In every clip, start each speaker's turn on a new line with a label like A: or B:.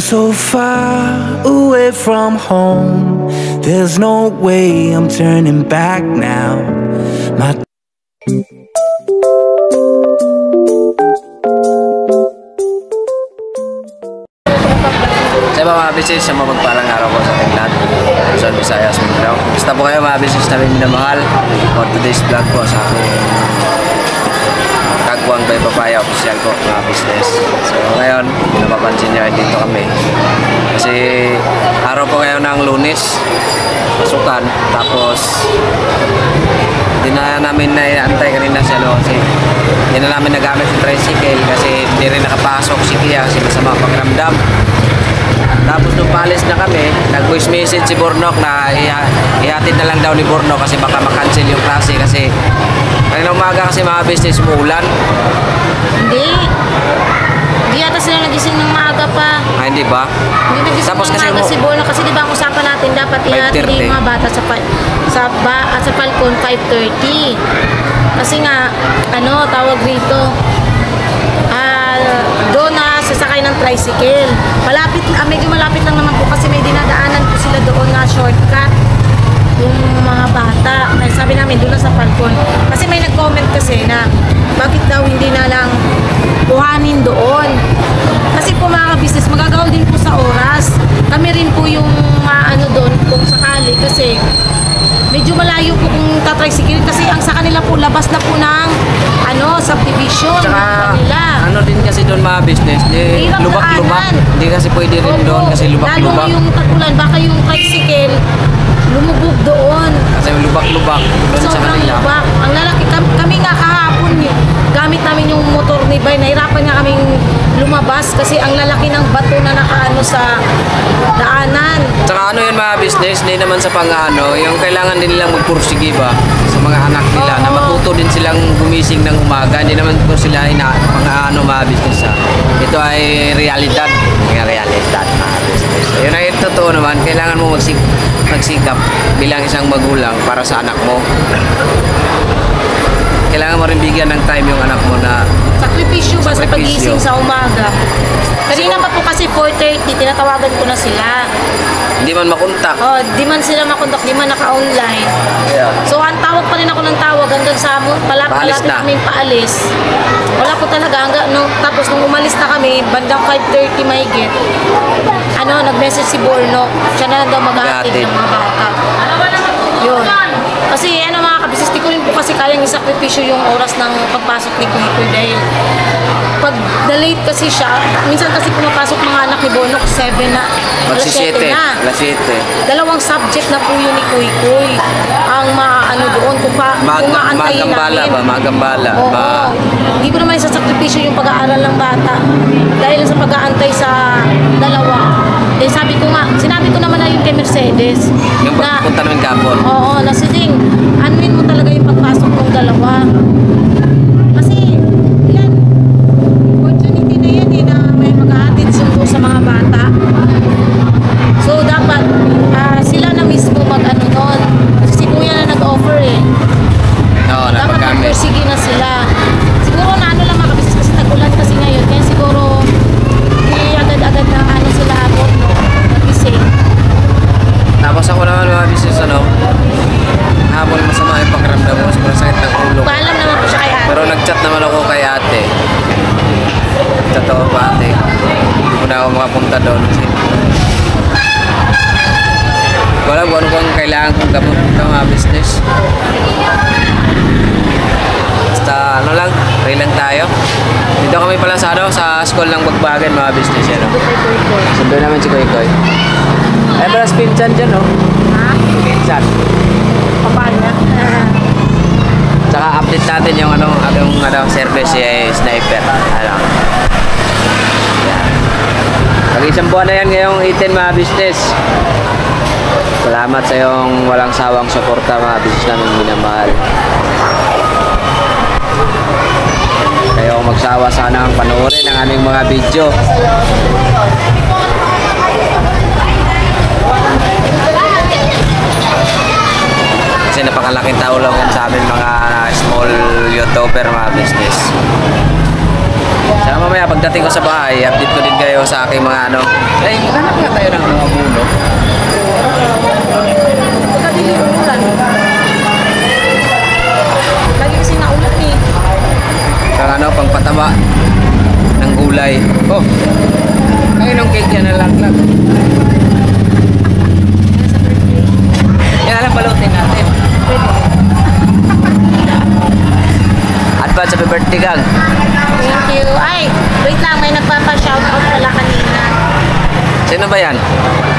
A: I'm so far away from home. There's no way I'm turning back now. My
B: Sa mga business, sa mapagpalang araw ko sa ating lahat. Luzon, Visayas, Mindanao. Basta po kayo mga business namin minamahal. For today's vlog po sa aking Kagwang by Papaya official po mga business. So ngayon, napapansin nyo dito kami. Kasi araw po ngayon ng Lunes, pasukan. Tapos hindi na namin naiantay kanina siya kasi hindi na namin nagamit yung tricycle kasi hindi rin nakapasok si Kia kasi masama pakiramdam. Tapos nung palis na kami, nag-voice message si Bornok na ihatid na lang daw ni Bornok kasi baka makancel yung klase kasi kanina umaga kasi mga business umuulan.
C: Hindi yata sila nagising ng maaga pa.
B: Hindi ba?
C: Hindi nagising
B: tapos
C: ng
B: kasi
C: maaga si Bornok kasi di ba ang usapan natin dapat ihatid yung mga bata sa Falcon 5:30. Kasi nga, tawag rito, doon na sasakay ng tricycle. Medyo malapit lang naman po kasi may dinadaanan po sila doon na shortcut yung mga bata. Kaya sabi namin doon na sa Falcon. Kasi may nag-comment kasi na bakit daw hindi na lang kuhanin doon. Kasi po mga business, magagawa din po sa oras. Kami rin po yung doon kung sakali kasi medyo malayo po kung tatricycle kasi ang sa kanila po labas na po ng subdivision.
B: Tsaka
C: nila.
B: Din kasi doon mga business, lubak-lubak. Hindi kasi pwede rin doon kasi lubak-lubak.
C: Lalo yung tag-ulan, baka yung tricycle lumubog doon.
B: Kasi lubak-lubak doon sa kanila.
C: Lubak. Ang lalaki, kami nga kahapon gamit namin yung motor ni Bay, nahirapan nga kaming lumabas kasi ang lalaki ng bato na nakaano sa daanan. Tsaka
B: yun mga business, hindi naman sa yung kailangan din nilang magpursige ba sa mga anak nila na matuto din silang gumising ng umaga. Hindi naman po sila mga business Ito ay realidad. Realidad mga business. Yun ay totoo naman, kailangan mo magsikap bilang isang magulang para sa anak mo. Kailangan mo rin bigyan ng time yung anak mo na
C: sakripisyo ba sa pagising sa umaga. Kanina pa po kasi 4:30, tinatawagan ko na sila.
B: Hindi man makontak.
C: Di man sila makontak, di man naka-online.
B: Yeah.
C: So, ang tawag pa rin ako ng tawag hanggang sa palapit namin paalis. Wala po talaga. Tapos nung umalis na kami, bandang 5:30 mahigit, nag-message si Bornok. Siya na lang daw mag-ahatid ng mga bata. Yun. Kasi mga kabisnes, di ko rin po kasi kayang isakripisyo yung oras ng pagpasok ni Kuya dahil pag na-late kasi siya, minsan kasi pumapasok mga anak ni Bornok 7 na, alas 7 na.
B: Alas 7.
C: Dalawang subject na po yun ni Kuy ang doon kung maantayin namin.
B: Magambala.
C: Oo. Hindi ko naman isasakripisyo yung pag-aaral ng bata dahil sa pag-aantay sa dalawa. Sinabi ko naman na yun kay Mercedes.
B: Yung pagpunta namin kapon.
C: Oo, nasiding. Anuin mo talaga yung pagpasok ng dalawa. Kasi, yan, opportunity na yan na may mag-ahatid sundo sa mga bata. So, dapat sila na mismo nun. Kasi si Kuya na nag-offer
B: Oo,
C: dapat mag-persige na sila. Siguro lang makabisnes kasi tag-ulan kasi ngayon. Kaya siguro, agad-agad na sila abot, nagising.
B: Tapos ako naman mga business, habang masama yung pakiramdam mo, sobrang sakit ng ulo.
C: Paalam naman po siya kay ate.
B: Pero nag-chat naman ako kay ate. Chat ako pa ate. Hindi ko na ako makapunta doon kasi wala kung ano bang kailangan kong gamot ng mga business. Basta pray lang tayo. Dito kami pala sa school ng Bagbagan mga business yan. Sundo naman si Koy. Ay, balas pinsan dyan,
C: Ha?
B: Pinsan.
C: Papanya.
B: Tsaka update natin yung service sniper. Pag-isang buwan na yan ngayong 18 mga business. Salamat sa iyong walang sawang suporta mga business namin minamahal. Kayo magsawa sana ang panoorin ang aming mga video. Kasi napakalaking tulong sa amin mga small YouTuber mga business. Saka mamaya pagdating ko sa bahay, update ko din kayo sa aking mga ano. Eh, hanap nga tayo ng mga bulo.
C: Pagkadili ulan. Lagi kasi naulan eh.
B: Saka ano, pangpataba ng gulay. Oh, ayun ang cake yan, nalaglag.
C: Sa birthday.
B: Yan alam, balutin natin. Advance happy birthday, gang.
C: Thank you. Ay, wait lang, may nagpapa-shoutout pala kanina.
B: Sino ba yan?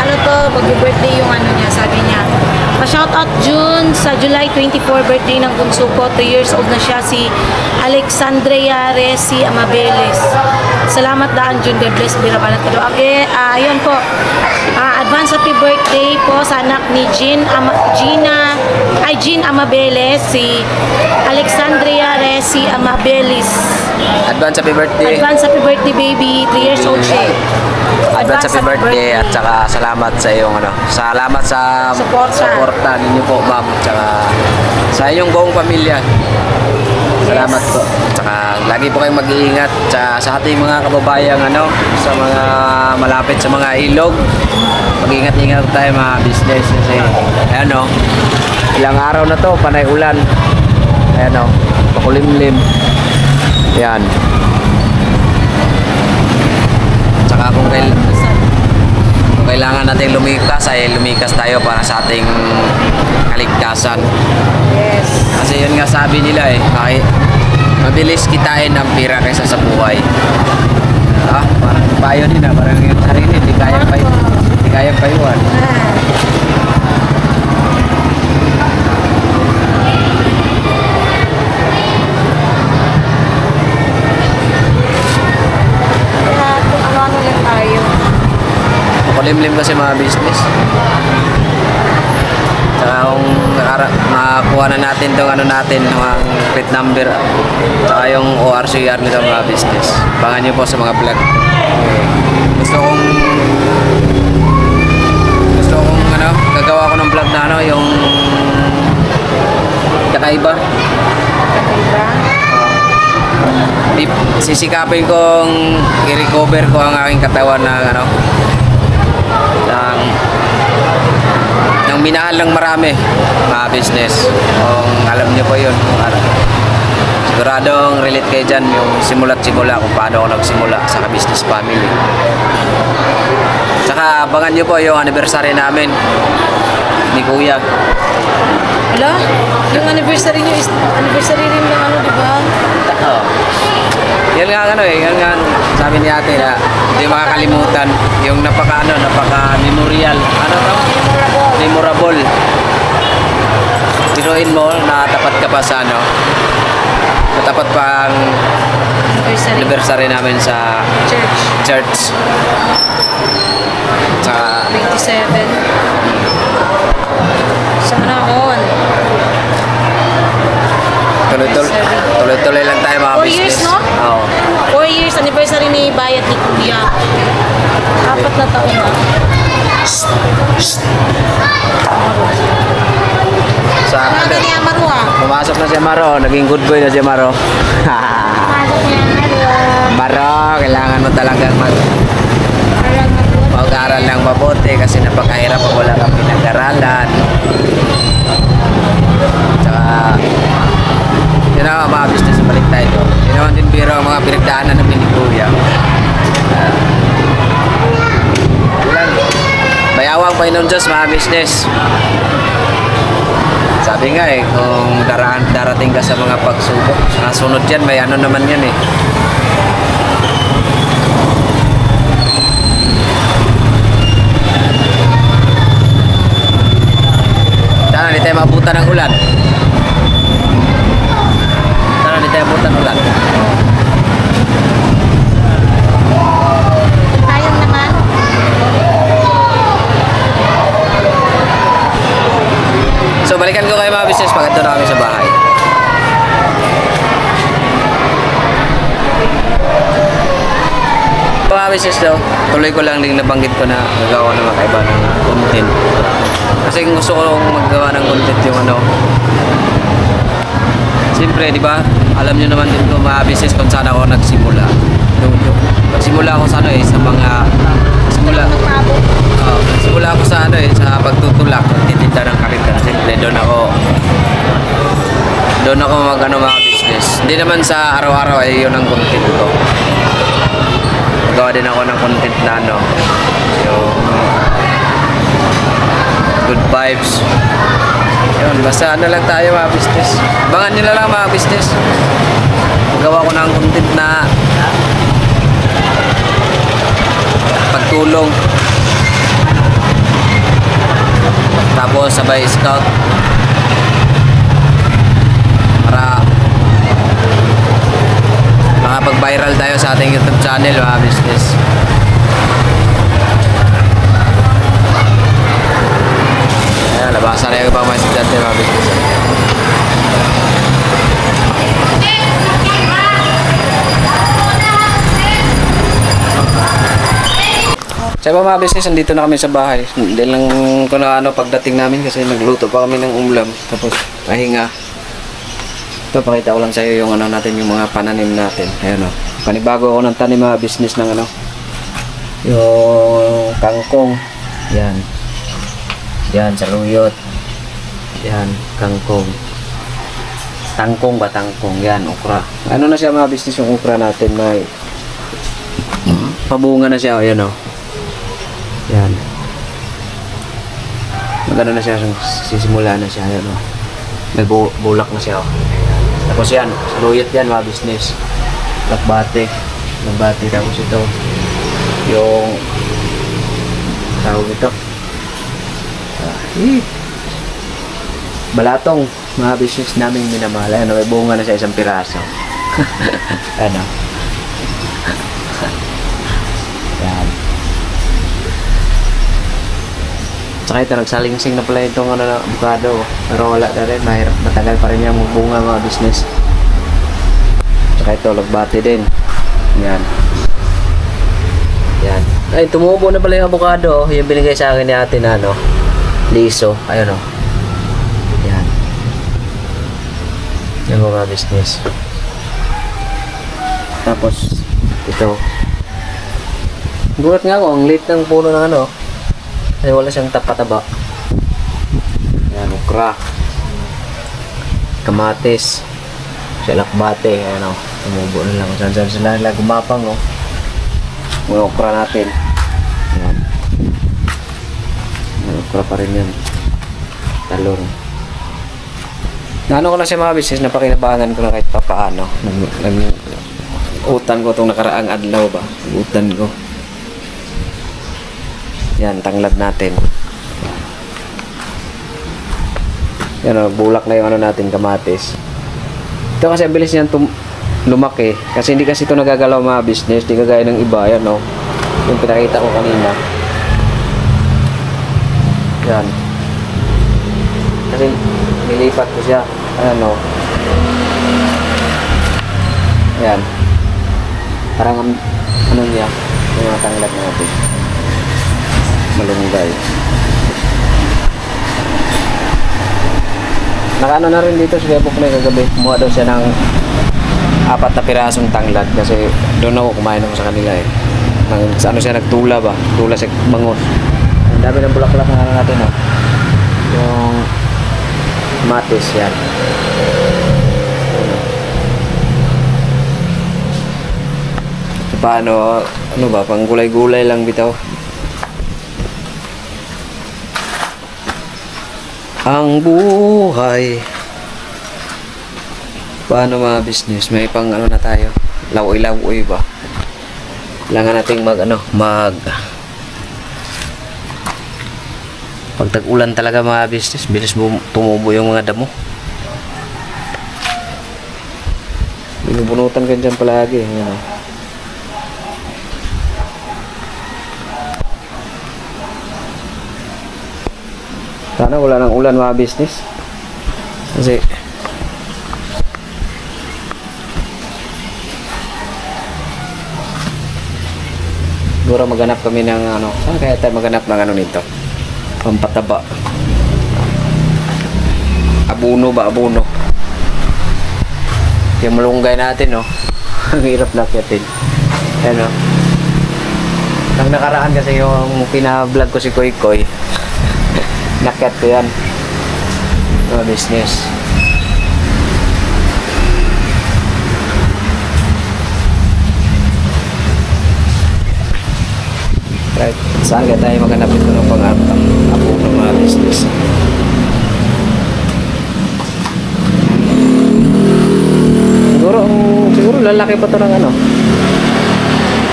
C: Ano to, mag-birthday yung ano niya, sabi niya. Pa-shoutout June sa July 24, birthday ng bunso ko. 2 years old na siya, si Alexandria Resi Amabeles. Salamat daan June, God bless, birabanat ka daw. Okay, ayun po. Advance happy birthday po sa anak ni Jean Amabeles, si Alexandria Resi Amabeles.
B: Advance happy birthday.
C: Advance happy birthday, baby. 3 years old siya.
B: Advance happy birthday at saka salamat sa iyong ano. Salamat sa suporta ninyo po, ma'am. Tsaka sa inyong buong pamilya. Salamat po. Tsaka lagi po kayong mag-iingat sa ating mga kababayang ano, sa mga malapit sa mga ilog. Mag-ingat-ingat tayo mga business kasi ayan o. Ilang araw na to, panay ulan. Ayan o, pakulimlim. Ayan. Tsaka kung kailangan natin lumikas ay lumikas tayo para sa ating kaligtasan.
C: Yes.
B: Kasi yun nga sabi nila mabilis kitain ang pira kaysa sa buhay. Parang payo din parang yung sarili, hindi kayang payuan. Makulimlim kasi mga business. Saka kung makakuha na natin itong ano natin, mga plate number, saka yung ORCR nito mga business. Abangan nyo po sa mga vlog. Gusto kong ano, gagawa ko ng vlog na ano, yung kakaiba. Sisikapin kong i-recover ko ang aking katawan ng ano, ng minahal ng marami mga business. Kung alam niyo po yun, siguradong relate kayo dyan yung simula't simula kung paano ako nagsimula sa business family. Saka abangan niyo po yung anniversary namin ni Kuya.
C: Wala? Yung anniversary niyo is anniversary rin ng ano, di ba?
B: Oo. Yan nga ano yan nga sabi ni ate na hindi makakalimutan yung napaka-memorial. Ano to? Memorable. Tinuin mo na tapat ka pa sa ano, natapat pa ang anniversary namin sa church. Sa
C: 27. Sana all.
B: Tuloy-tuloy lang tayo mga
C: 4
B: business.
C: years, no?
B: Oo.
C: 4 years anniversary ni Bayat ni Kuya. 4 na taon na. Ano ni Amaro ha?
B: Pumasok na si Amaro, naging good boy na si Amaro.
C: Pumasok niya
B: Amaro, kailangan mo talagang mag-aral ng mabuti kasi napakahirap pag wala kang pinag-aralan. Tsaka yun na mga business, balik tayo doon. Yun naman din biro ang mga pinagdaanan namin ni Kuya. Bayawang Panginoon Diyos mga business. Sabi nga kung darating ka sa mga pagsubok, sa sunod yan, may ano naman yan Sana hindi tayo mabutan ng ulan. Sana hindi tayo mabutan ng ulan.
C: Tayong naman.
B: So balikan ko kayo mga business pag ito na kami sa bahay. Mga business daw, tuloy ko lang din nabanggit ko na gagawa ng mga kaiba ng content. Kasi kung gusto ko maggawa ng content yung ano, siyempre di ba, alam nyo naman din ko mga business kung saan ako nagsimula. Nagsimula ako sa ano sa mga simula. Simula ako sa sa pagtutulak, nagtitinda ng karita. Siyempre doon ako mga business. Hindi naman sa araw-araw ay yun ang content ko. Gawa din ako ng content na yung good vibes. Yun, basta lang tayo mga business. Abangan nyo na lang mga business. Gawa ko ng content na pagtulong. Tapos sabay scout para makapag-viral tayo sa ating YouTube channel mga business. Ayan, labasan na yung ibang mga estudyante mga business. Sa iba mga business, nandito na kami sa bahay. Hindi lang kung pagdating namin kasi nagluto pa kami ng ulam. Tapos pahinga. Ito, pakita ko lang sa iyo yung natin, yung mga pananim natin. Ayan panibago ako ng tanim mga business ng yung kangkong. Yan, saluyot. Yan, kangkong. Tangkong ba? Tangkong. Yan, okra. Ano na siya mga business yung okra natin? May pabunga na siya. Ayan Yan. Magano na siya, sisimula na siya. Ayan may bulak na siya. Tapos yan, saluyot yan mga business. Lakbate. Tapos ito yung tawag ito balatong mga business namin minamahal. May bunga na siya isang piraso. Yan. Saka ito, nagsalingsing na pala itong avocado. Pero wala na rin, mahirap, matagal pa rin yung bunga mga business. Saka ito, lagbate din. Yan. Ay, tumubo na pala yung avocado. Yung binigay sa akin ni ate na liso. Ayun Yan. Yung mga business. Tapos, ito. Gulat nga ako, ang liit ng puno ng kasi wala siyang tapataba. Yan, okra. Kamatis. Lakbate. Tumubo na lang. Saan sila gumapang May okra natin. Yan. May okra pa rin yan. Talong. Ko na siya mga business, napakinabangan ko na kahit papaano. Utan ko itong nakaraang adlaw ba? Utan ko. Yan, tanglad natin. Yan bulak na yung natin, kamatis. Ito kasi bilis niyan lumaki. Kasi hindi kasi ito nagagalaw mga business. Hindi kagaya ng iba. Yan yung pinakita ko kanina. Yan. Kasi nilipat ko siya. Yan. Parang niya. Yung mga tanglad natin. Malunggay. Nakaano na rin dito si Kuya Puknoy kagabi. Kumuha daw siya ng 4 na pirasong tanglad kasi doon ako kumain ako sa kanila siya nagtula ba? Tula sa bangon. Ang dami ng bulaklak na natin yung matis yan. Paano ba? Pang gulay-gulay lang bitaw. Ang buhay. Paano mga business? May pang na tayo. Lawoy-lawoy ba? Kailangan nating pag tag-ulan talaga mga business, bilis tumubo yung mga damo. Binubunutan ka dyan palagi. Sana wala nang ulan mga business. Kasi siguro maghanap kami ng saan kaya tayo maghanap ng nito? Pampataba. Abuno ba? Abuno. Yung malunggay natin ang hirap lakyatin. Ayan o. Nang nakaraan kasi yung pina-vlog ko si Koy Koy. Nakat ko yan. Mga business. Right. Saan ka tayo maghanap ito ng pang-apo ng mga business? Siguro lalaki pa ito ng ano.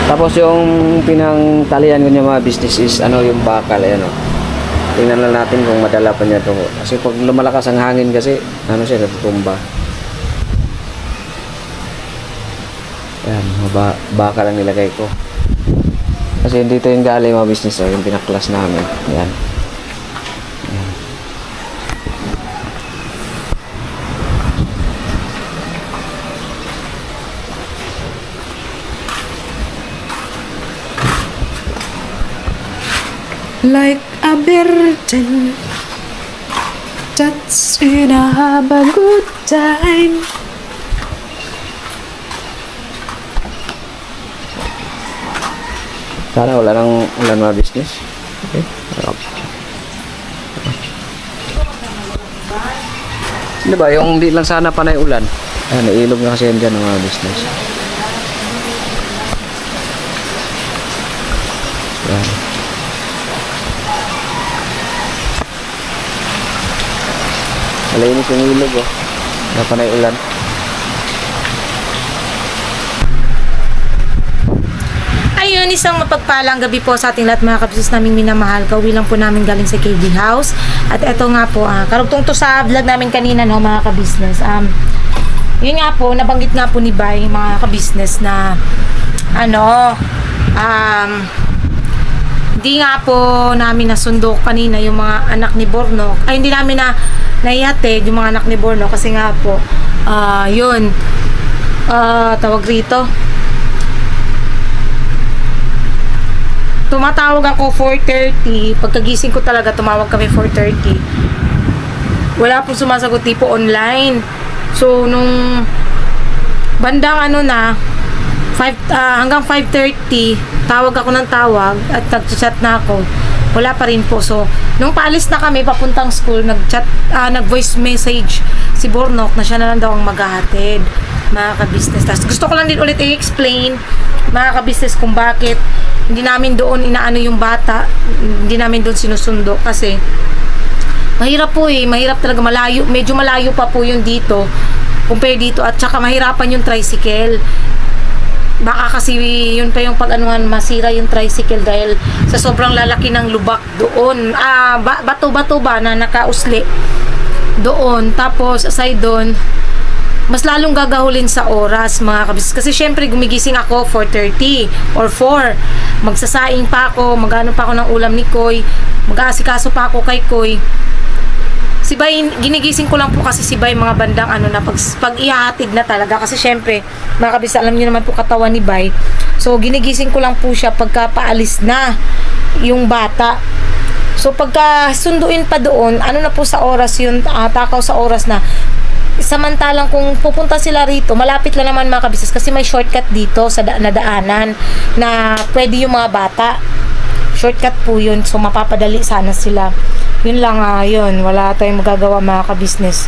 B: Tapos yung pinang-talian ko niya mga business is ano yung bakal. Ayan o. Tingnan lang natin kung madala pa niya ito. Kasi pag lumalakas ang hangin kasi, ano siya, natutumba. Ayan, bakal ang nilagay ko. Kasi dito yung galing mga business, yung pinaklas namin. Ayan. Ayan.
C: Like a virgin, that's when I have a good time.
B: Sana wala nang ulan mga business. Okay. Diba, yung di lang sana panay ulan. Ayan, nailog na kasi yan dyan ng mga business. Ayan. Malinis yung ilog oh. Na panay ulan.
C: Ayun, isang mapagpalang gabi po sa ating lahat mga kabisnes naming minamahal. Kauwi lang po namin galing sa KB House. At eto nga po, karugtong to sa vlog namin kanina no mga kabisnes. Yun nga po, nabanggit nga po ni Bay mga kabisnes na hindi nga po namin nasundo kanina yung mga anak ni Borno. Ay, hindi namin na naihatid yung mga anak ni Borno kasi nga po, yun, tawag rito. Tumatawag ako 4:30. Pagkagising ko talaga, tumawag kami 4:30. Wala pong sumasagot, tipo online. So, nung bandang hanggang 5:30, tawag ako ng tawag at nag-chat na ako. Wala pa rin po. So, nung paalis na kami papuntang school, nag-voice message si Bornok na siya na lang daw ang maghahatid, mga ka-business. Tapos gusto ko lang din ulit i-explain, mga ka-business, kung bakit hindi namin doon inaano yung bata, hindi namin doon sinusundo kasi mahirap po mahirap talaga, medyo malayo pa po yung dito compare dito, at saka mahirapan yung tricycle. Baka kasi yun pa yung pag-anuhan, masira yung tricycle dahil sa sobrang lalaki ng lubak doon. Bato-bato ba na nakausli doon. Tapos aside doon, mas lalong gagahulin sa oras mga kabis. Kasi syempre gumigising ako 4:30 or 4. Magsasaing pa ako, magano pa ako ng ulam ni Koy, mag-aasikaso pa ako kay Koy. Si Bay, ginigising ko lang po kasi si Bay mga bandang pag ihahatid na talaga. Kasi syempre, mga kabis, alam niyo naman po katawan ni Bay. So, ginigising ko lang po siya pagka paalis na yung bata. So, pagka sunduin pa doon, na po sa oras yun, takaw sa oras na. Samantalang kung pupunta sila rito, malapit lang naman mga kabisnes kasi may shortcut dito sa nadaanan na pwede yung mga bata. Shortcut po yun. So, mapapadali sana sila. Yun lang, yun. Wala tayong magagawa mga kabisnes.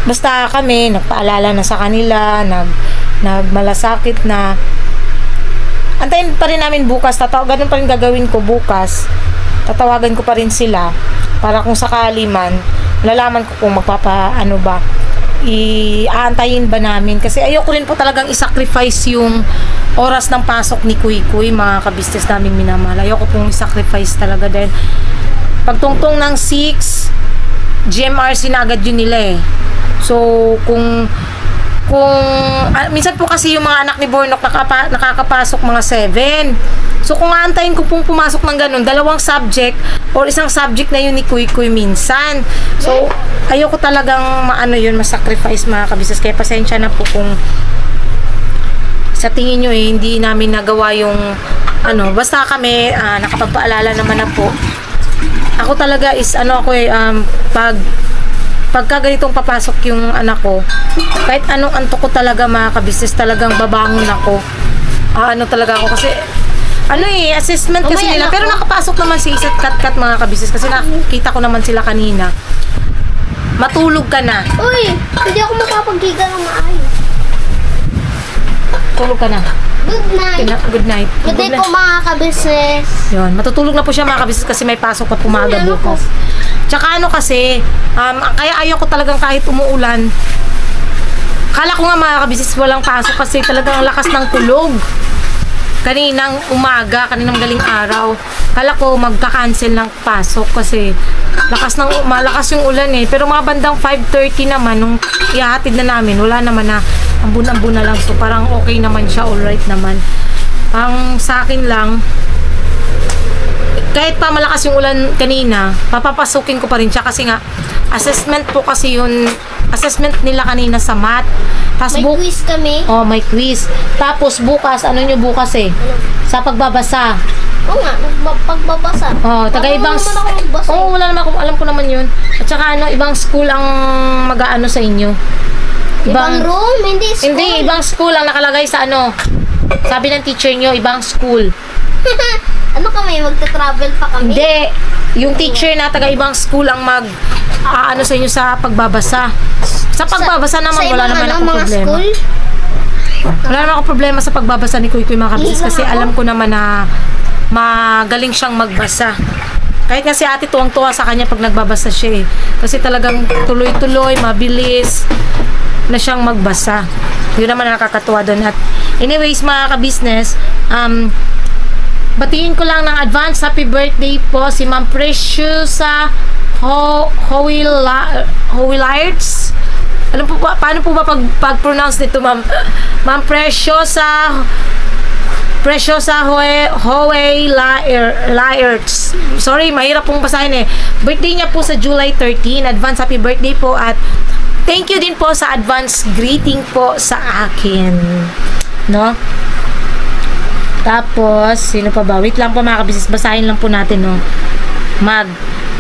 C: Basta kami, nagpaalala na sa kanila, nagmalasakit na. Antayin pa rin namin bukas. Ganun pa rin gagawin ko bukas. Tatawagan ko pa rin sila para kung sakali man, lalaman ko kung aantayin ba namin. Kasi ayoko rin po talagang isacrifice yung oras ng pasok ni Kuy Kuy, mga kabisnes namin minamahal. Ayoko pong isacrifice talaga dahil pagtungtong ng 6 GMRC na agad yun nila eh. So kung minsan po kasi yung mga anak ni Bornok nakakapasok mga 7. So kung aantayin ko pong pumasok ng ganun, 2 subject or isang subject na yun ni Kuy Kuy minsan. So ayoko talagang masacrifice mga kabisnes. Kaya pasensya na po kung sa tingin nyo hindi namin nagawa yung basta kami nakapagpaalala naman na po. Ako talaga is pag pagka ganitong papasok yung anak ko, kahit anong antok ko talaga mga kabisnes, talagang babangon ako. Ano talaga ako kasi assessment kasi nila. Pero nakapasok naman si Isa't Kat mga kabisnes kasi nakita ko naman sila kanina. Matulog ka na.
D: Uy, hindi ako makapaghiga ng maayos.
C: Tulog ka na.
D: Good night.
C: Good night.
D: Good day po mga kabisnes.
C: Yun, matutulog na po siya mga kabisnes kasi may pasok pa pumaga bukas. Tsaka kasi, kaya ayaw ko talagang kahit umuulan. Kala ko nga mga kabisnes walang pasok kasi talagang lakas ng tulog. Kaninang umaga, kaninang galing araw. Kala ko magka-cancel ng pasok kasi malakas yung ulan eh. Pero mga bandang 5:30 naman, nung ihahatid na namin, wala naman na, ambun-ambun na lang. So parang okay naman siya, alright naman. Ang sa akin lang, kahit pa malakas yung ulan kanina, papapasukin ko pa rin siya kasi nga, assessment po kasi yun, assessment nila kanina sa math.
D: May quiz kami.
C: Oh, may quiz. Tapos bukas, ano nyo bukas eh? Sa pagbabasa.
D: Oo nga, pagbabasa.
C: Oh, taga-ibang... Oo, wala naman alam ko naman yun. At saka ibang school ang mag-aano sa inyo.
D: Ibang room, hindi school.
C: Hindi, ibang school ang nakalagay sa sabi ng teacher nyo, ibang school.
D: Ano kami, magta-travel pa kami?
C: Hindi, yung teacher na taga-ibang school ang ano sa inyo sa pagbabasa. Sa pagbabasa naman, wala naman akong problema.
D: School?
C: Wala naman akong problema sa pagbabasa ni Kuy mga kabisnes kasi alam ko naman na magaling siyang magbasa. Kahit nga si ate tuwang-tuwa sa kanya pag nagbabasa siya eh. Kasi talagang tuloy-tuloy, mabilis na siyang magbasa. Yun naman nakakatuwa doon. At anyways mga kabisnes, batiin ko lang ng advance happy birthday po si Ma'am Preciosa Howilards. Alam po ba, paano po ba pag-pronounce nito, ma'am? Ma'am Preciosa Howilards. Sorry, mahirap pong basahin eh. Birthday niya po sa July 13. Advance happy birthday po at thank you din po sa advance greeting po sa akin. No? Tapos, sino pa ba? Wait lang po mga kabisnes, basahin lang po natin, no?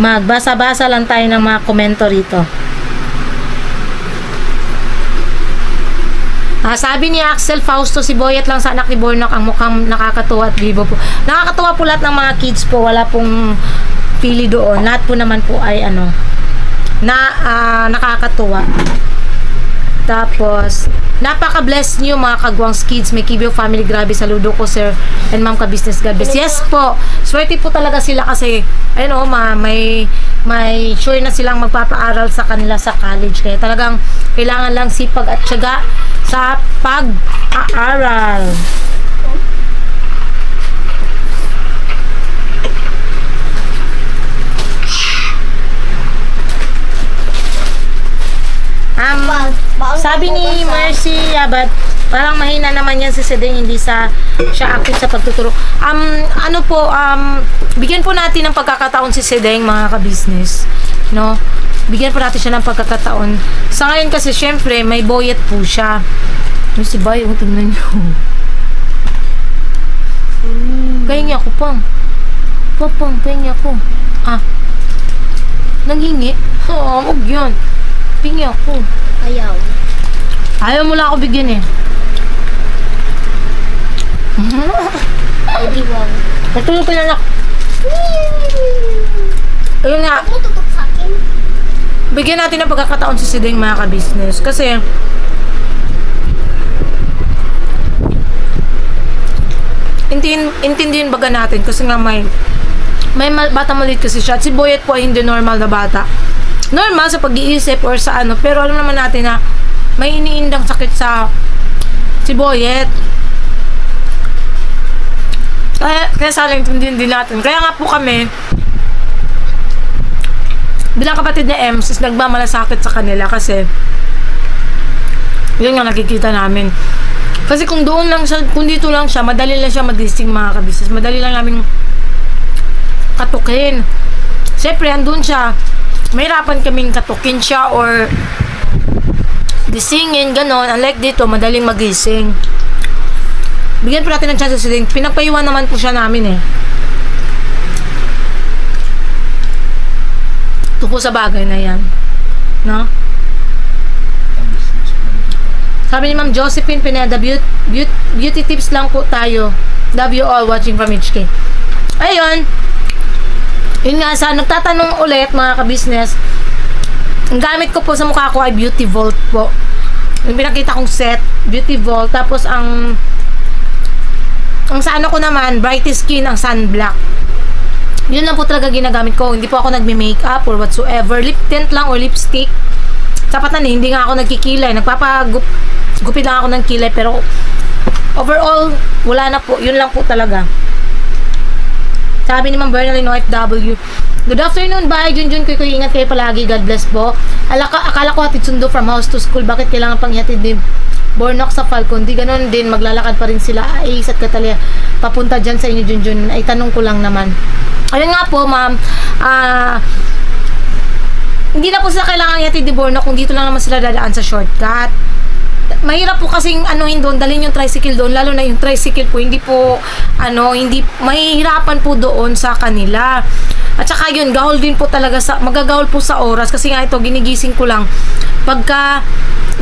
C: Magbasa-basa lang tayo ng mga komento rito. Sabi ni Axel Fausto, si Boyet lang sa anak ni Bornok ang mukhang nakakatuwa at vivo po. Nakakatuwa po lahat ng mga kids po, wala pong pili doon. Lahat po naman po ay nakakatuwa. Tapos, napaka-bless nyo mga kagwangs kids. May Kibyo family, grabe. Saludo ko sir and ma'am ka-business, God bless. Yes po, swerte po talaga sila kasi ayun may sure na silang magpapaaral sa kanila sa college. Kaya talagang kailangan lang sipag at tiyaga sa pag-aaral. Sabi ni Mercy Yabat, parang mahina naman yan si Sedeng, hindi siya active sa pagtuturo. Bigyan po natin ng pagkakataon si Sedeng mga ka-business, no? Bigyan po natin siya ng pagkakataon. Sa ngayon kasi syempre may Boyet po siya. Si Bay, tingnan niyo. Kaya niya ako pang. Kaya niya ako. Nanghingi? Oo, wag yun. Pingi ako. Ayaw mo lang ako bigyan eh. Natulog ko na lang. Ayun nga. Bigyan natin ng pagkakataon si Sideng mga ka-business. Kasi intindihin baga natin. Kasi nga may bata maliit kasi siya. At si Boyet po ay hindi normal na bata. Normal sa pag-iisip or sa pero alam naman natin na may iniindang sakit sa si Boyet. Kaya saling intindihin din natin. Kaya nga po kami bilang kapatid ni Ems is nagmamalasakit sa kanila kasi yun nga nakikita namin. Kasi kung doon lang siya, kung dito lang siya, madali lang siya magising mga kabisnes. Madali lang namin katukin. Siyempre, andun siya. Mahirapan kaming katukin siya or gisingin, ganon. Unlike dito, madaling magising. Bigyan po natin ng chance sa Sideng. Pinagpayuan naman po siya namin eh. Ito po sa bagay na yan. No? Sabi ni Ma'am Josephine Pineda, beauty tips lang po tayo. Love you all watching from HK. Ayun. Yun nga, sa nagtatanong ulit mga ka-business, ang gamit ko po sa mukha ko ay Beauty Vault po. Yung pinakita kong set, Beauty Vault. Tapos ang sa ano ko naman, Brighty Skin, ang Sunblock. Yun lang po talaga ginagamit ko. Hindi po ako nagme-makeup or whatsoever. Lip tint lang or lipstick. Sapat na, hindi nga ako nagkikilay. Gupit lang ako ng kilay, pero overall, wala na po. Yun lang po talaga. Sabi ni Ma'am Bernalyn OFW, good afternoon, bye. Junjun, kuy, ingat kayo palagi. God bless po. Akala ko hatid sundo from house to school. Bakit kailangan pang ihatid din Bornok sa Falcon? Di ganun din, maglalakad pa rin sila. Ace at Catalia, papunta dyan sa inyo, Junjun. Ay, tanong ko lang naman. Ayun nga po, ma'am. Hindi na po sila kailangan ihatid di Bornok kung dito lang naman sila dadaan sa shortcut. Mahirap po kasing anuhin doon, dalhin yung tricycle doon, lalo na yung tricycle po, hindi po, hindi, mahihirapan po doon sa kanila. At saka yun, gahol din po talaga, magagahol po sa oras, kasi nga ito, ginigising ko lang, pagka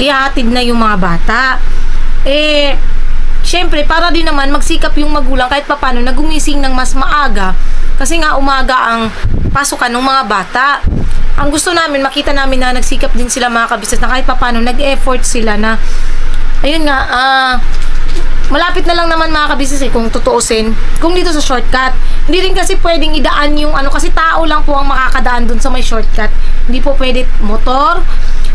C: ihatid na yung mga bata. Syempre, para din naman, magsikap yung magulang, kahit papano, nagumising ng mas maaga, kasi nga umaga ang pasukan ng mga bata. Ang gusto namin, makita namin na nagsikap din sila mga kabisnes na kahit papano, nag-effort sila na, ayun nga, malapit na lang naman mga kabisnes kung tutuusin, kung dito sa shortcut. Hindi rin kasi pwedeng idaan yung kasi tao lang po ang makakadaan dun sa may shortcut. Hindi po pwede motor,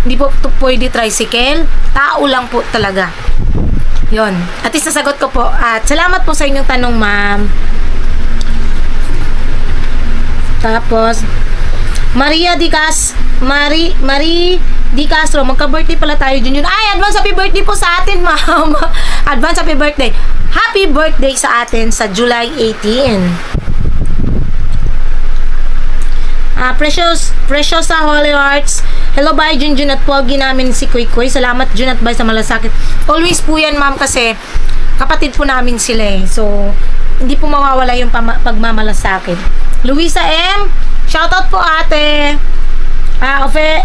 C: hindi po pwede tricycle, tao lang po talaga. Yun. At least nasagot ko po. At salamat po sa inyong tanong, ma'am. Tapos, Marie Di Castro, magka-birthday pala tayo dun yun. Ay, advance happy birthday po sa atin, ma'am. Advance happy birthday. Happy birthday sa atin sa July 18. Precious sa Holy Hearts. Hello, bye, Junjun at Pogi namin si Kuy Kuy. Salamat, Jun at bye sa malasakit. Always po yan, ma'am, kasi kapatid po namin sila eh. So, hindi po mawawala yung pagmamalasakit. Luisa M, shoutout po ate.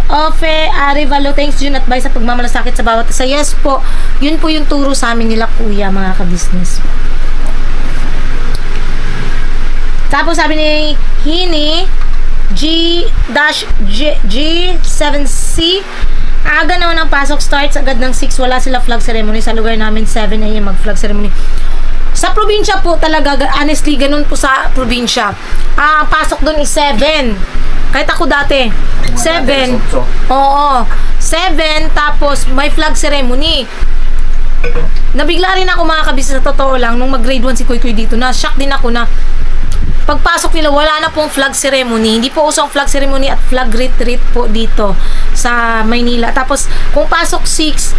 C: Ofe Arivalo, thanks Jun at bye sa pagmamalasakit sa bawat isa. Yes po, yun po yung turo sa amin nila kuya, mga kabisnes. Tapos sabi ni Hini G-7C, aga naman ang pasok, starts agad ng 6, wala sila flag ceremony. Sa lugar namin 7 AM mag flag ceremony. Sa probinsya po talaga, honestly, ganun po sa probinsya. Pasok doon is 7. Kahit ako dati, 7. Oo, 7, tapos may flag ceremony. Nabigla rin ako mga kabisnes, sa totoo lang, nung mag-grade 1 si Kuy Kuy dito, na-shock din ako na pagpasok nila, wala na pong flag ceremony. Hindi po usong flag ceremony at flag retreat po dito sa Maynila. Tapos, kung pasok 6,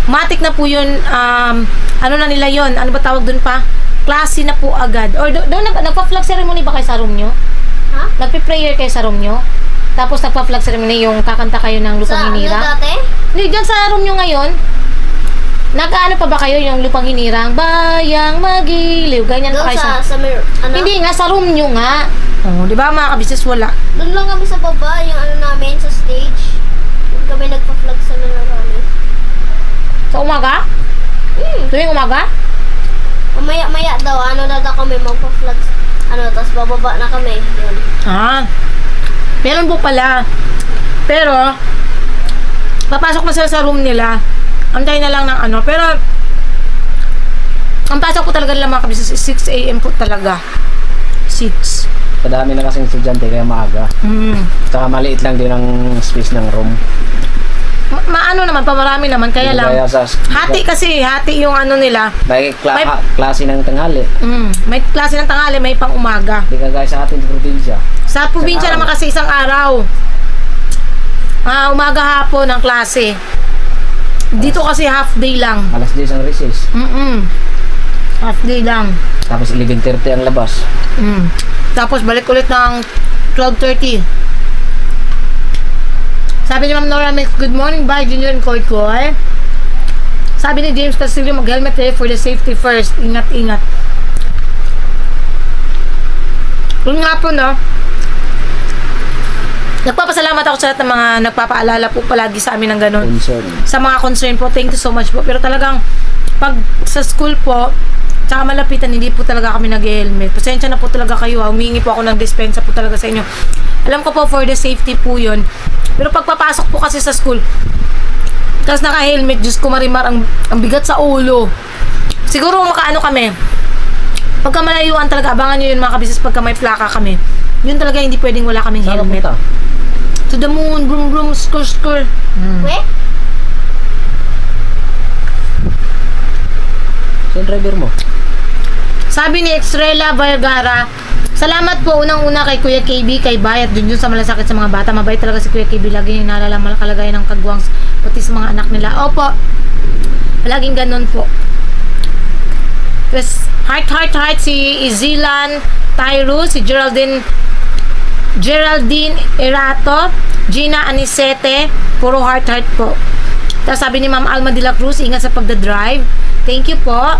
C: matik na po yun, ano na nila yun? Ano ba tawag dun pa? Klase na po agad. Or doon nagpa-flag ceremony ba kayo sa room nyo? Ha? Nagpi-prayer kayo sa room nyo? Tapos nagpa-flag ceremony, yung kakanta kayo ng Lupang Hinirang?
D: Sa ano dati?
C: Hindi, dyan sa room nyo ngayon. Nag-ano pa ba kayo yung Lupang Hinirang? Bayang magiliw. Ganyan
D: Doon
C: pa kayo
D: sa ano?
C: Hindi nga, sa room nyo nga. Oh, di ba mga kabisnes, wala.
D: Doon lang kami sa baba, yung ano namin, sa stage. Doon kami nagpa-flag sa namin.
C: Sa umaga? Tuwing umaga?
D: Maya daw, ano na daw kami magpa-flag. Tapos bababa na kami. Yun.
C: Meron po pala. Pero, papasok na sila sa room nila. Antay na lang ng pero ang pasok po talaga nila mga kabisnes is 6 AM po talaga. 6.
B: Kadami na kasing estudyante kaya maaga. Saka maliit lang din ang space ng room.
C: Maano naman, pamarami naman, kaya lang. Hati yung nila.
B: May klase ng tanghali.
C: May klase ng tanghali, may pang umaga.
B: Hindi ka guys sa atin sa probinsya.
C: Sa probinsya naman kasi isang araw. Umaga hapon ang klase. Dito kasi half day lang.
B: Alas 10 ang recess.
C: Half day lang.
B: Tapos 11:30 ang labas.
C: Tapos balik ulit ng 12:30. Sabi ni Ma'am Nora Mix, good morning, bye, Junior and Koy Koy. Sabi ni James Castillo, mag-helmet for the safety first. Ingat-ingat. Yun nga po, no? Nagpapasalamat ako sa lahat ng mga nagpapaalala po palagi sa amin ng ganun.
B: Concern.
C: Sa mga concern po, thank you so much po. Pero talagang, pag sa school po, tsaka malapitan, hindi po talaga kami nag-helmet. Pasensya na po talaga kayo, humingi po ako ng dispensa po talaga sa inyo. Alam ko po, for the safety po yun. Pero pagpapasok po kasi sa school, tapos naka-helmet, Diyos ko marimar, ang bigat sa ulo. Siguro makaano kami, pagka malayuan talaga, abangan nyo yun mga kabisnes, pagka may plaka kami. Yun talaga, hindi pwedeng wala kaming helmet. To the moon, brum brum, skur skur.
D: Weh?
B: Saan driver mo?
C: Sabi ni Exrela Vergara, salamat po unang-una kay Kuya KB, kay Bayat, dun sa malasakit sa mga bata. Mabait talaga si Kuya KB, lagi yung naalala kalagayan ng kagwang, pati sa mga anak nila. Opo, palaging ganun po. Tapos, heart, si Izilan Tyrus, si Geraldine Erato, Gina Anisete, puro heart po. Tapos sabi ni Ma'am Alma de la Cruz, ingat sa pagdadrive. Thank you po.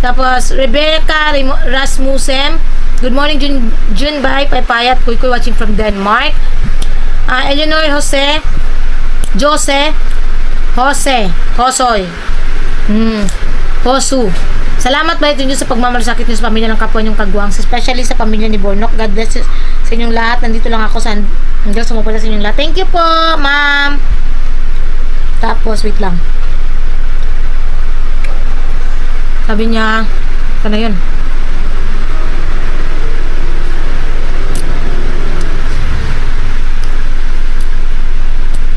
C: Tapos, Rebecca Rasmussen, good morning, Junbay, Paypayat, Kuy watching from Denmark. Eleanor Hosoy. Hosu. Salamat ba ito nyo sa pagmamalasakit nyo sa pamilya ng kapwa nyong kagwang, especially sa pamilya ni Bornok. God bless sa inyong lahat. Nandito lang ako sa hanggang sumupala sa inyong lahat. Thank you po, ma'am. Tapos, wait lang. Sabi niya, ito na yun.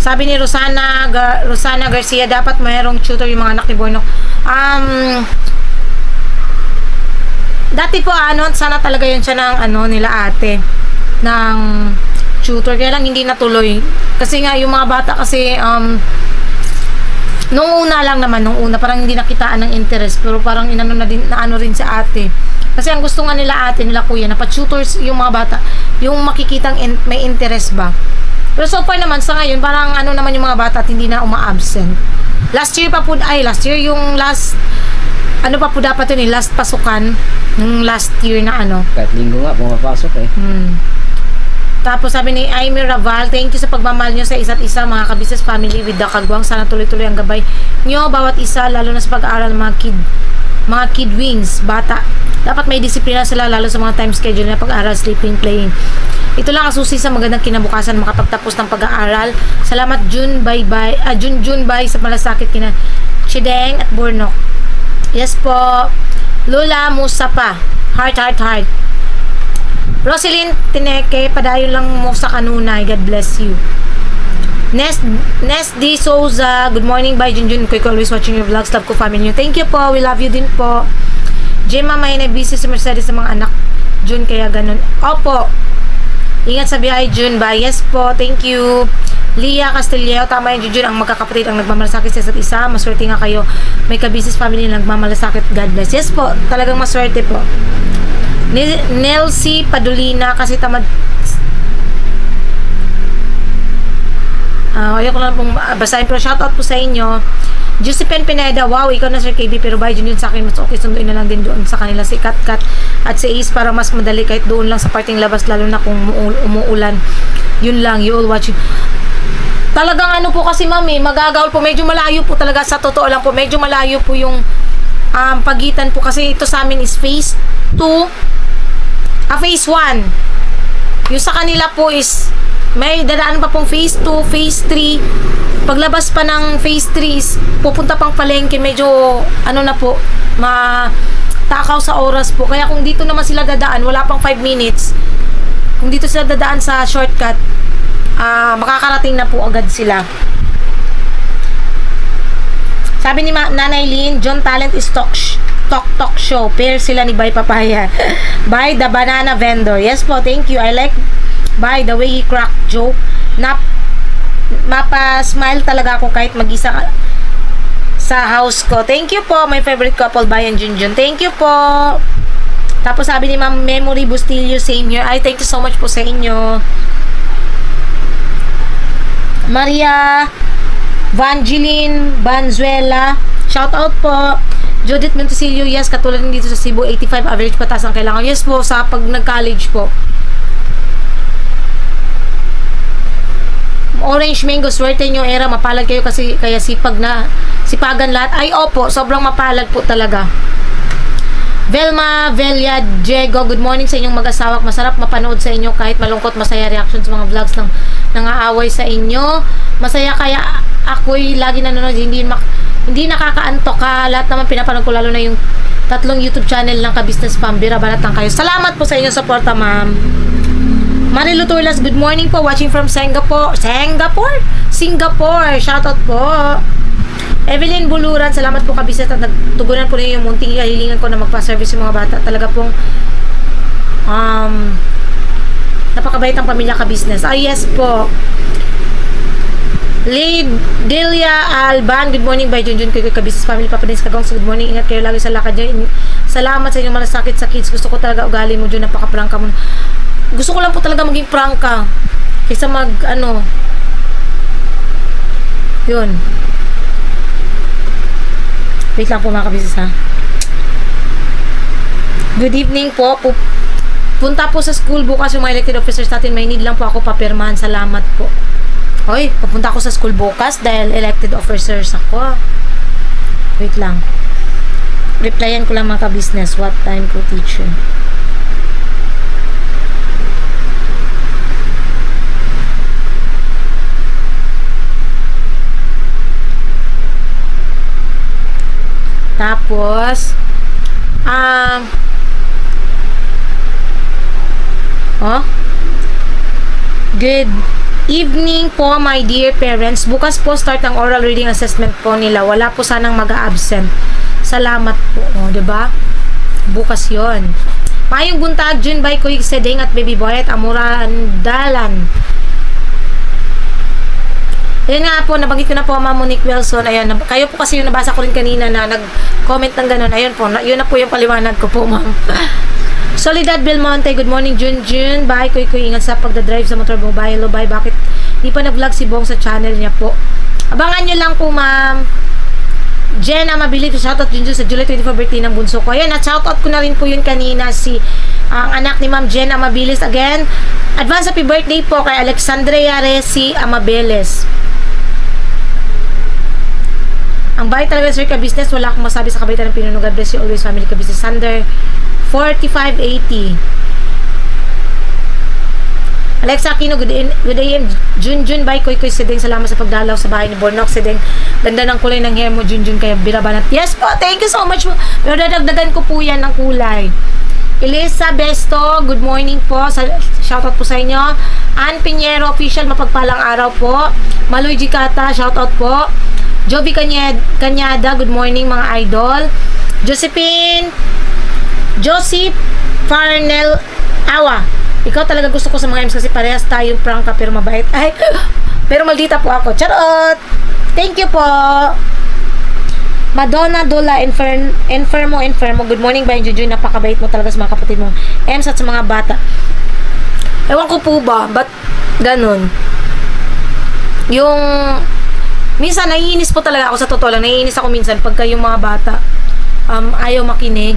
C: Sabi ni Rosana Garcia, dapat mayroong tutor yung mga anak ni Bornok. Dati po, sana talaga yun siya ng, nila ate, ng tutor. Kaya lang hindi natuloy. Kasi nga, yung mga bata kasi, nung una lang naman, parang hindi nakitaan ng interest. Pero parang naano rin sa ate. Kasi ang gusto nga nila ate, nila kuya, na pa-tutors yung mga bata, yung makikitang may interest ba. Pero so far naman, sa ngayon, parang naman yung mga bata at hindi na uma-absent. Last year, yung last, pa po dapat yun last pasukan, nung last year na
B: Kahit linggo nga, pumapasok eh.
C: Tapos sabi ni Aimee Raval, thank you sa pagmamahal nyo sa isa't isa, mga kabisnes family with the Kagwang. Sana tuloy-tuloy ang gabay nyo, bawat isa, lalo na sa pag-aaral ng mga kid wings, bata. Dapat may disiplina sila, lalo sa mga time schedule na pag-aaral, sleeping, playing. Ito lang ang susi sa magandang kinabukasan, makapagtapos ng pag-aaral. Salamat Junbay sa malasakit kina Chideng at Bornok. Yes po. Lola Musapa, heart. Roselyn Tineke, padayon lang mo sa kanunay. God bless you. Nest D. Souza, good morning, bye Junjun. Kuy always watching your vlogs. Love ko family nyo. Thank you po. We love you din po. Gemma, may busy si Mercedes sa mga anak Jun, kaya ganun. Opo. Ingat sa biyahe Jun. Bye. Yes po. Thank you. Lia Castilleo, tama yung Jun, ang magkakapatid ang nagmamalasakit sa isa't isa. Maswerte nga kayo. May ka-business family na nagmamalasakit. God bless. Yes po. Talagang maswerte po. Nelsie Padulina, kasi tamad. Ayoko lang pong basahin, pero shoutout po sa inyo. Josephine Pineda, wow, ikaw na Sir KB, pero bye Jun, sa akin mas okay, sunduin na lang din doon sa kanila si Kat at si Ace para mas madali kahit doon lang sa parting labas, lalo na kung umuulan. Yun lang, you all watching. Talagang po kasi mami, magagawl po, medyo malayo po talaga, sa totoo lang po, medyo malayo po yung pagitan po, kasi ito sa amin is phase 2, phase 1. Yung sa kanila po is may dadaan pa pong phase 2, phase 3. Paglabas pa ng phase 3 is pupunta pang palengke, medyo na po, matakaw sa oras po. Kaya kung dito naman sila dadaan, wala pang 5 minutes. Kung dito sila dadaan sa shortcut, makakarating na po agad sila. Sabi ni Nanay Lynn, John Talent is talk show. Pair sila ni Bay Papaya. By the banana vendor. Yes po, thank you. I like by the way he crack joke. Mapa-smile talaga ako kahit mag-isa sa house ko. Thank you po, my favorite couple, Bay and Junjun. Thank you po. Tapos sabi ni Ma'am Memory Bustillo, same here. Ay, thank you so much po sa inyo. Maria Vangeline Banzuela, shout out po. Judith Montesilio, yes, katulad dito sa Cebu, 85 average patas ang kailangan. Yes po, sa pag nag-college po. Orange Mango, swerte nyo era, mapalad kayo kasi kaya sipagan lahat. Ay, opo, sobrang mapalad po talaga. Velma, Velia, Diego, good morning sa inyong mag-asawak. Masarap mapanood sa inyo kahit malungkot, masaya reaction sa mga vlogs ng nangaaway sa inyo. Masaya kaya ako'y lagi nanonood, hindi nakakaantok ka. Lahat naman pinapanood ko, lalo na yung 3 YouTube channel ng Ka-Business Pambira. Balatan kayo. Salamat po sa inyong suporta, ma'am. Marilu Turlas, good morning po. Watching from Singapore. Shoutout po. Evelyn Buluran, salamat po Ka-Business at nagtugunan po niyo yung munting kahilingan ko na magpa-service yung mga bata. Talaga pong napakabait ang pamilya Ka-Business. Yes po. Delia Alban, good morning by Junjun Kuy Ka-Business Family. Papadins Kagong, good morning. Ingat kayo lagi sa lakad nyo. Salamat sa inyong malasakit sa kids. Gusto ko talaga ugali mo dyan, napaka-prangka mo. Gusto ko lang po talaga maging prangka kaysa yun. Wait lang po mga Ka-Business ha. Good evening po. Punta po sa school bukas yung mga elected officers natin. May need lang po ako papirmahan. Salamat po. Hoy, papunta ako sa school bukas dahil elected officers ako. Wait lang. Replyan ko lang mga Ka-Business. What time po, teacher? Tapos, good evening po my dear parents. Bukas po start ang oral reading assessment po nila. Wala po sanang mag-a-absent. Salamat po. Diba? Bukas yon. Mayong buntag, Jun by Kuy Sedeng at Baby Boy at Amura Dalan. Ayun nga po, nabanggit ko na po Ma'am Monique Wilson. Ayan, kayo po kasi yung nabasa ko rin kanina na nag-comment ng ganun. Ayun po, yun na po yung paliwanag ko po, ma'am. Soledad Belmonte, good morning, Jun. Bye, Kuy. Ingat sa pagdadrive sa motor mo. Bye, hello, bye. Bakit di pa nag-vlog si Bong sa channel niya po? Abangan nyo lang po, ma'am. Jen Amabilis, shoutout Jun sa July 24 birthday ng bunso ko. Ayan, at shoutout ko na rin po yun kanina ang anak ni Ma'am Jen Amabilis. Again, advance happy birthday po kay Alexandria Resi Amabilis. Ang bait talaga sir Ka-Business, wala akong masabi sa kabaitan ng Pinuno. God bless you always, family Ka-Business. Sander 4580. Alexa Aquino, good AM. Junjun by Kuy Sedeng, salamat sa pagdalaw sa bahay ni Bornok Sedeng. Ganda ng kulay ng hair mo, Junjun, kaya birabanat. Yes po, thank you so much po. Pero dadagdagan ko po yan ng kulay. Elisa Besto, good morning po. Shoutout po sa inyo. Ann Piñero Official, mapagpalang araw po. Maloy Jikata, shoutout po. Jovi Kanyada, good morning mga idol. Joseph Farnell Awa, ikaw talaga gusto ko sa mga M's kasi parehas tayong prangka pero mabait. Ay, pero maldita po ako. Charot! Thank you po. Madonna Dola Enfermo, good morning ba yung Jujuy, napakabait mo talaga sa mga kapatid mo M's at sa mga bata. Ewan ko po ba, ba't ganun? Yung minsan, naiinis po talaga ako sa totoo lang. Naiinis ako minsan pagka yung mga bata ayaw makinig.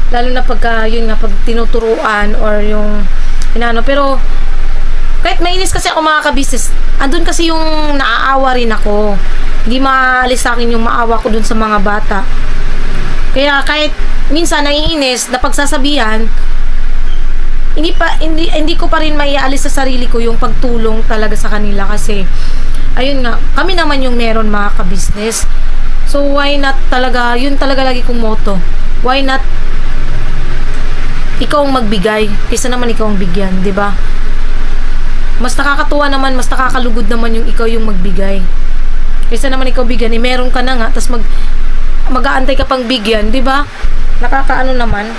C: Lalo na pagka, yun nga, pag tinuturuan or yung, pero, kahit mainis kasi ako mga Ka-Business, andun kasi yung naaawa rin ako. Hindi maalis sa akin yung maawa ko dun sa mga bata. Kaya, kahit minsan, naiinis, na pagsasabihan, hindi ko pa rin maiaalis sa sarili ko yung pagtulong talaga sa kanila kasi, ayun nga, kami naman yung meron mga Ka-Business. So, why not talaga, yun talaga lagi kong motto. Why not ikaw ang magbigay kaysa naman ikaw ang bigyan, di ba? Mas nakakatuwa naman, mas nakakalugod naman yung ikaw yung magbigay. Kaysa naman ikaw bigyan, meron ka na nga, tas mag-aantay ka pang bigyan, di ba? Nakakaano naman.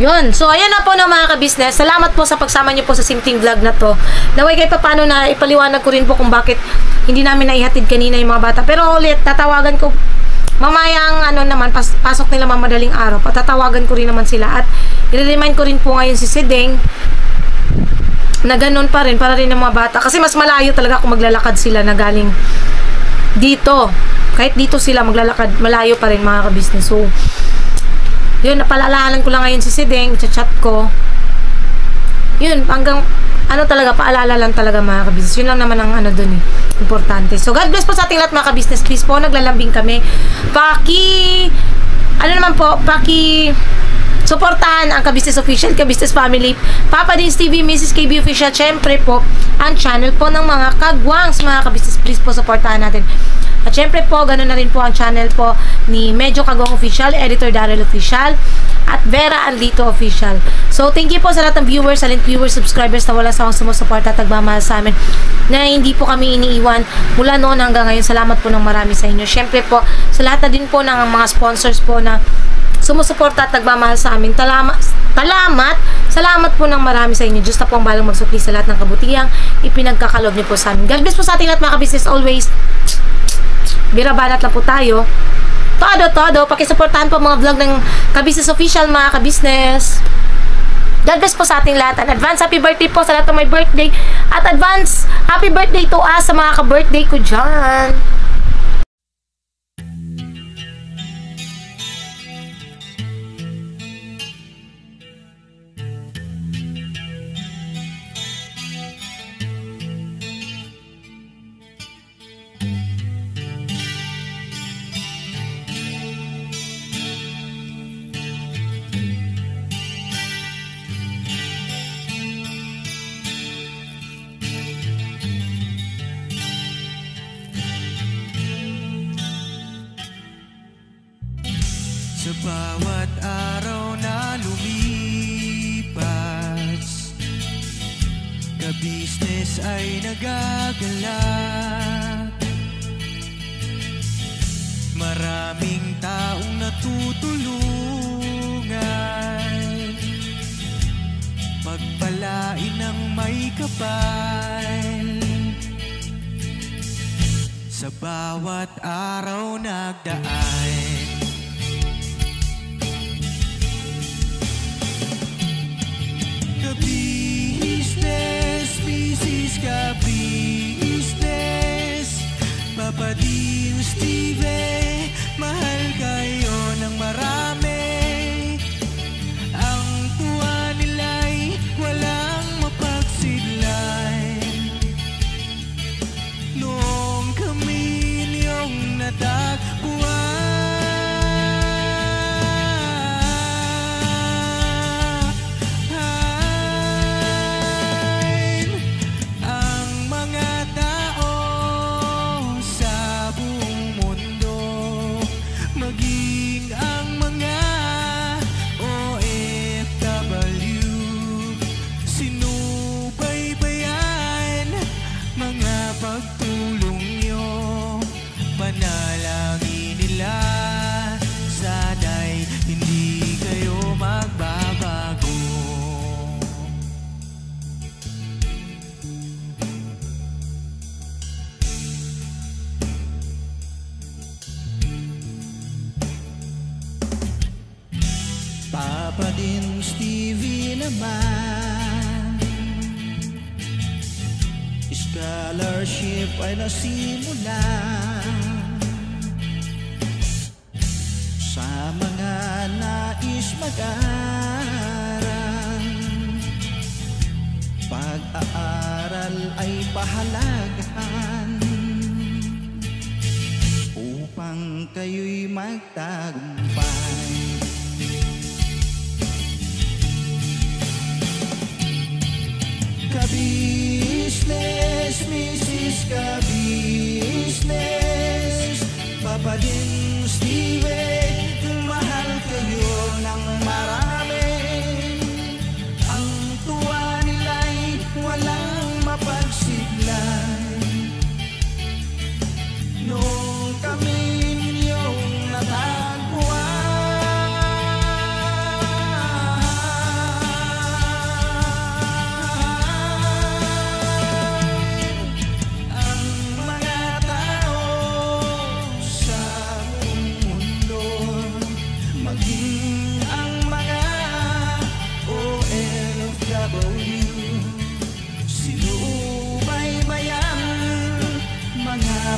C: Yun. So, ayan na po na mga Ka-Business. Salamat po sa pagsama niyo po sa simpleng vlog na to. Naway kahit paano na ipaliwanag ko rin po kung bakit hindi namin naihatid kanina yung mga bata. Pero ulit, tatawagan ko mamayang naman, pasok nila madaling araw. Patatawagan ko rin naman sila. At i-remind ko rin po ngayon si Sedeng na ganun pa rin para rin ng mga bata. Kasi mas malayo talaga kung maglalakad sila na galing dito. Kahit dito sila maglalakad, malayo pa rin mga Ka-Business. So, yun, napalalahanan ko lang ngayon si Sedeng, chat ko. Yun, hanggang ano talaga, paalala lang talaga mga ka-business. Yun lang naman ang ano dun importante. So, God bless po sa ating lahat mga ka-business. Please po, naglalambing kami. Suportahan ang Ka-Business Official, Ka-Business Family, Papa Dins TV, Mrs. KB Official, syempre po, ang channel po ng mga kagwangs, mga Ka-Business, please po, supportahan natin. At syempre po, ganoon na rin po ang channel po ni Medyo Kagwang Official, Editor Daryl Official, at Vera Arlito Official. So, thank you po sa lahat ng viewers, silent viewers, subscribers na wala sawang sumusuporta at nagmamahal sa amin, na hindi po kami iniiwan mula noon hanggang ngayon. Salamat po ng marami sa inyo. Syempre po, sa lahat na din po ng mga sponsors po na sumusuporta at nagmamahal sa amin. Salamat po ng marami sa inyo. Diyos na po ang balang magsukli sa lahat ng kabutihang ipinagkakalob niyo po sa amin. God bless po sa ating lahat mga ka-business always. Birabanat lang po tayo. Todo. Pakisuportahan po mga vlog ng Ka-Business Official mga ka-business. God bless po sa ating lahat. And advance happy birthday po sa lahat ng may birthday. At advance happy birthday to us sa mga ka-birthday ko dyan.
A: Sa bawat araw na lumipas, ka-business ay nagagalak. Maraming taong natutulungan, pagpalain ng may kapal. Sa bawat araw nagdaan, ka-business, Mrs. Ka-business, Papa Dins TV, mahal kayo ng marami. Ang tuwa nila'y walang mapagsidlay. Noong kami niyong natagpuan, Papa Dins TV naman, scholarship ay nasimulan sa mga nais mag-aral. Pag-aaral ay pahalagahan upang kayo'y magtagumpay. Ka-business, Mrs. Ka-business, Papa Dins TV, mahal kayo ng marami. Ang tuwa nila'y walang mapagsiglay. Noong kami ninyong natagpuan,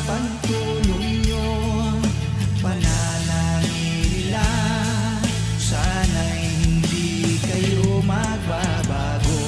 A: pagtulong nyo, panalangin nila, sana'y hindi kayo magbabago.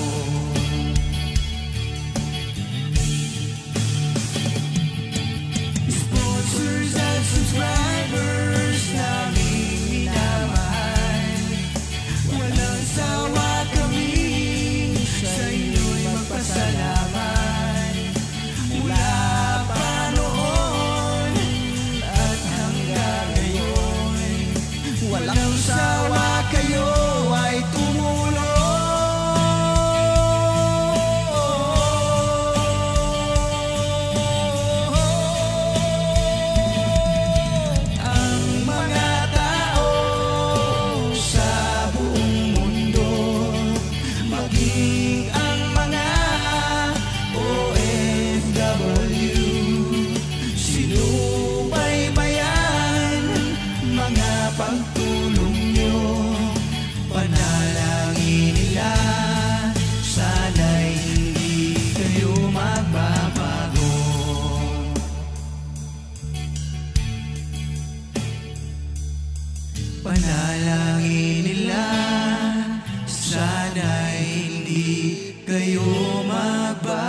A: nagbabalik.